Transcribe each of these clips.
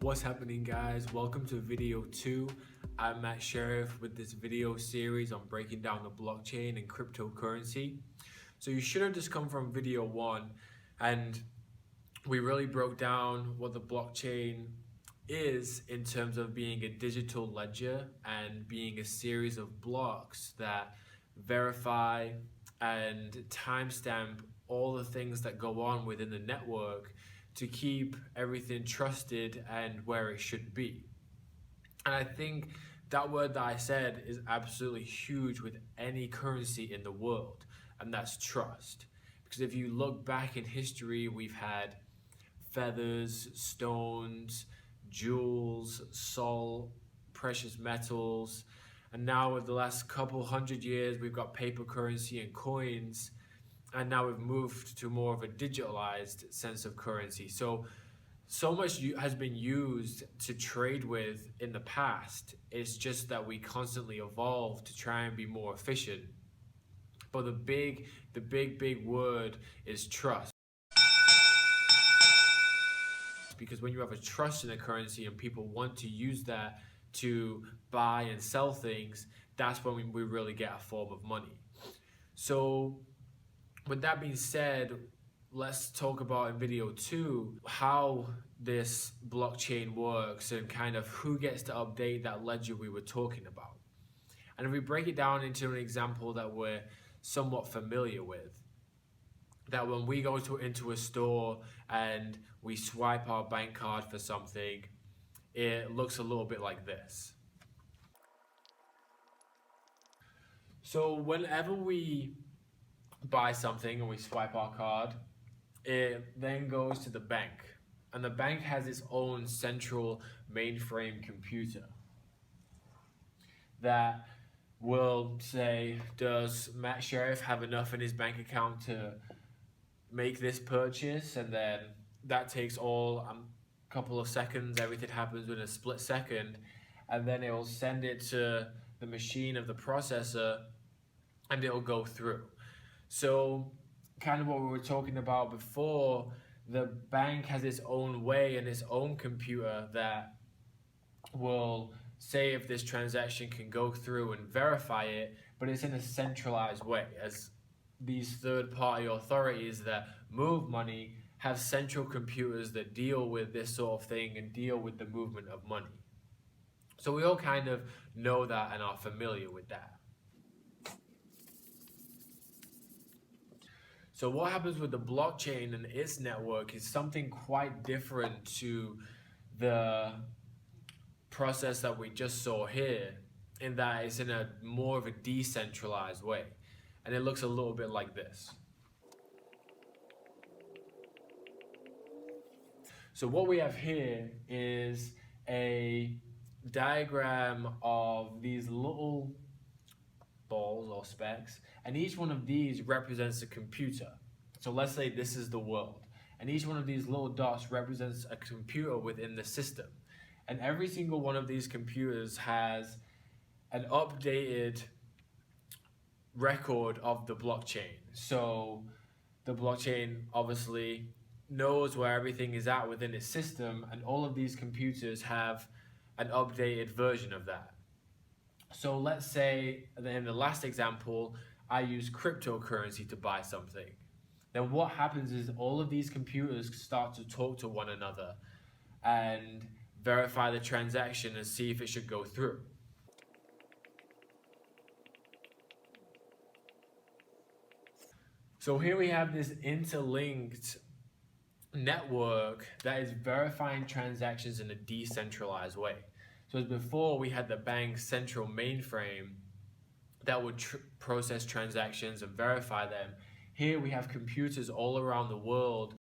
What's happening, guys? Welcome to video 2. I'm Matt Sheriff with this video series on breaking down the blockchain and cryptocurrency. So you should have just come from video 1, and we really broke down what the blockchain is in terms of being a digital ledger and being a series of blocks that verify and timestamp all the things that go on within the network to keep everything trusted and where it should be. And I think that word that I said is absolutely huge with any currency in the world, and that's trust. Because if you look back in history, we've had feathers, stones, jewels, salt, precious metals, and now with the last couple hundred years, we've got paper currency and coins. And now we've moved to more of a digitalized sense of currency. So much has been used to trade with in the past. It's just that we constantly evolve to try and be more efficient. But the big word is trust. Because when you have a trust in a currency and people want to use that to buy and sell things, that's when we really get a form of money. So with that being said, let's talk about in video 2 how this blockchain works and kind of who gets to update that ledger we were talking about. And if we break it down into an example that we're somewhat familiar with, that when we go into a store and we swipe our bank card for something, it looks a little bit like this. So whenever we buy something and we swipe our card, it then goes to the bank, and the bank has its own central mainframe computer that will say, does Matt Sheriff have enough in his bank account to make this purchase? And then that takes all a couple of seconds, everything happens in a split second, and then it will send it to the machine of the processor and it will go through. So kind of what we were talking about before, the bank has its own way and its own computer that will say if this transaction can go through and verify it, but it's in a centralized way, as these third-party authorities that move money have central computers that deal with this sort of thing and deal with the movement of money. So we all kind of know that and are familiar with that. So what happens with the blockchain and its network is something quite different to the process that we just saw here, in that it's in a more of a decentralized way. And it looks a little bit like this. So what we have here is a diagram of these little balls or specks, and each one of these represents a computer. So let's say this is the world, and each one of these little dots represents a computer within the system, and every single one of these computers has an updated record of the blockchain. So the blockchain obviously knows where everything is at within its system, and all of these computers have an updated version of that. So let's say in the last example, I use cryptocurrency to buy something. Then what happens is all of these computers start to talk to one another and verify the transaction and see if it should go through. So here we have this interlinked network that is verifying transactions in a decentralized way. So as before, we had the bank's central mainframe that would process transactions and verify them. Here we have computers all around the world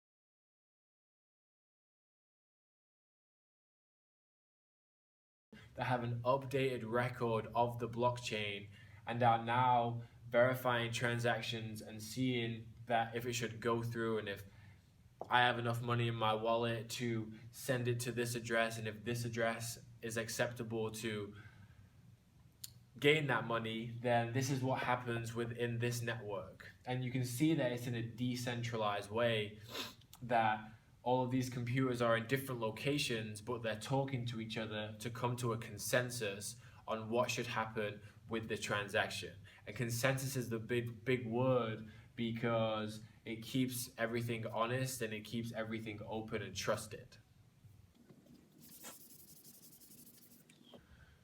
that have an updated record of the blockchain and are now verifying transactions and seeing that if it should go through, and if I have enough money in my wallet to send it to this address, and if this address is acceptable to gain that money, then this is what happens within this network. And you can see that it's in a decentralized way, that all of these computers are in different locations, but they're talking to each other to come to a consensus on what should happen with the transaction. And consensus is the big word because it keeps everything honest and it keeps everything open and trusted.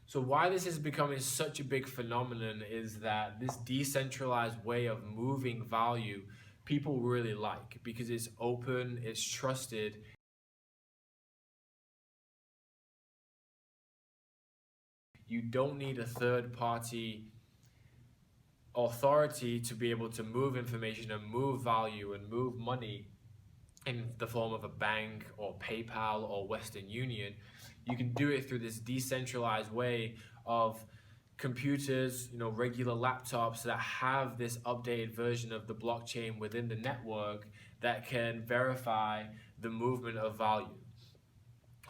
So why this is becoming such a big phenomenon is that this decentralized way of moving value people really like because it's open, it's trusted. You don't need a third party authority to be able to move information and move value and move money in the form of a bank or PayPal or Western Union. You can do it through this decentralized way of computers, regular laptops that have this updated version of the blockchain within the network that can verify the movement of value,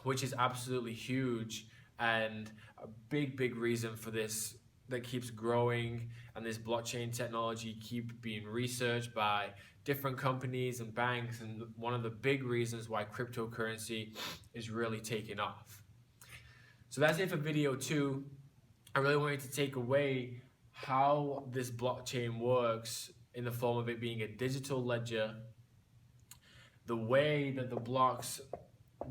which is absolutely huge and a big reason for this that keeps growing, and this blockchain technology keep being researched by different companies and banks, and one of the big reasons why cryptocurrency is really taking off. So that's it for video 2. I really want you to take away how this blockchain works in the form of it being a digital ledger, the way that the blocks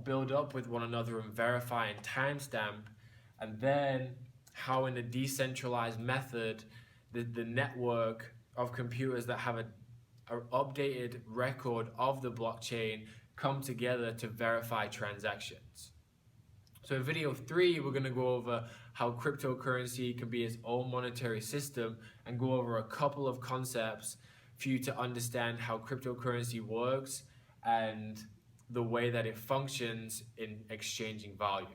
build up with one another and verify and timestamp, and then how in a decentralized method the network of computers that have an updated record of the blockchain come together to verify transactions. So in video 3, we're going to go over how cryptocurrency can be its own monetary system and go over a couple of concepts for you to understand how cryptocurrency works and the way that it functions in exchanging value.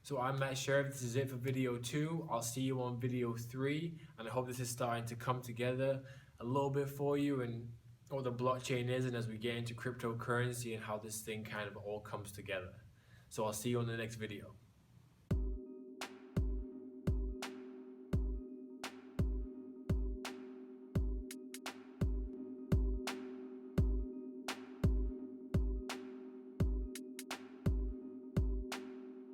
So I'm Matt Sheriff. This is it for video 2. I'll see you on video 3, and I hope this is starting to come together a little bit for you and what the blockchain is, and as we get into cryptocurrency and how this thing kind of all comes together. So I'll see you on the next video.